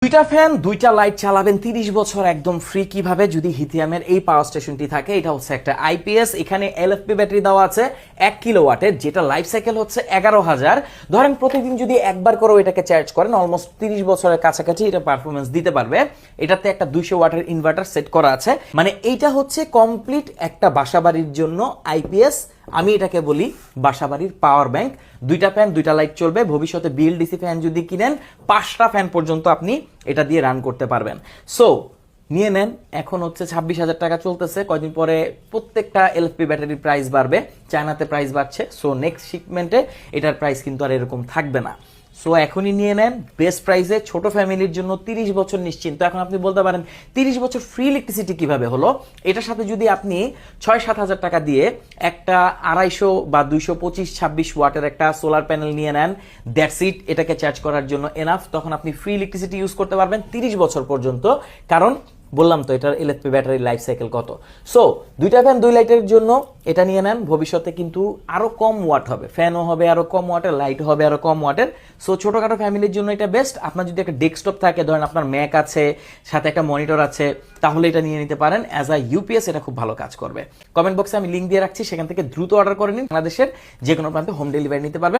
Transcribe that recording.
দুইটা ফ্যান দুইটা লাইট চালাবেন 30 বছর একদম ফ্রি কিভাবে যদি হিথিয়ামের এই পাওয়ার স্টেশনটি থাকে। এটা হচ্ছে একটা আইপিএস, এখানে এলএফপি ব্যাটারি দেওয়া আছে 1 কিলোওয়াটের, যেটা লাইফ সাইকেল হচ্ছে 11,000। ধরেন প্রতিদিন যদি একবার করে এটাকে চার্জ করেন অলমোস্ট 30 বছরের কাছাকাছি এটা পারফরমেন্স দিতে পারবে। এটাতে একটা 200 ওয়াটের ইনভার্টার সেট করা আছে, মানে এইটা হচ্ছে কমপ্লিট একটা বাসাবাড়ির জন্য আইপিএস। আমি এটাকে বলি বাসাবাড়ির পাওয়ার ব্যাংক। দুইটা ফ্যান দুইটা লাইট চলবে। ভবিষ্যতে বিএলডিসি ফ্যান যদি কিনেন 5টা ফ্যান পর্যন্ত আপনি এটা দিয়ে রান করতে পারবেন। সো নিয়ে নেন। এখন হচ্ছে 26,000 টাকা চলতেছে, কয়দিন পরে প্রত্যেকটা এলএফপি ব্যাটারির প্রাইস বাড়বে, চায়নাতে প্রাইস বাড়ছে। সো নেক্সট শিপমেন্টে এটার প্রাইস কিন্তু আর এরকম থাকবে না। সো এখনই নিয়ে নেন বেস্ট প্রাইসে, ছোট ফ্যামিলির জন্য 30 বছর নিশ্চিন্ত। এখন আপনি বলতে পারেন 30 বছর ফ্রি ইলেকট্রিসিটি কিভাবে হলো? এটার সাথে যদি আপনি 6-7 হাজার টাকা দিয়ে একটা 250 বা 225-26 ওয়াটের একটা সোলার প্যানেল নিয়ে নেন, দ্যাটস ইট, এটাকে চার্জ করার জন্য এনাফ। তখন আপনি ফ্রি ইলেকট্রিসিটি ইউজ করতে পারবেন 30 বছর পর্যন্ত। কারণ বললাম তো এটার এলএফপি ব্যাটারি লাইফ সাইকেল কত। সো দুইটা ফ্যান দুই লাইটের জন্য এটা নিয়ে নেন। ভবিষ্যতে কিন্তু আরো কম ওয়াট হবে, ফ্যানও হবে আরো কম ওয়াটের, লাইট হবে আরো কম ওয়াটের। সো ছোটখাটো ফ্যামিলির জন্য এটা বেস্ট। আপনার যদি একটা ডেস্কটপ থাকে, ধরেন আপনার ম্যাক আছে, সাথে একটা মনিটর আছে, তাহলে এটা নিয়ে নিতে পারেন। অ্যাজ আ ইউপিএস এটা খুব ভালো কাজ করবে। কমেন্ট বক্সে আমি লিঙ্ক দিয়ে রাখছি, সেখান থেকে দ্রুত অর্ডার করে নিন। বাংলাদেশের যে কোনো প্রান্তে হোম ডেলিভারি নিতে পারবেন।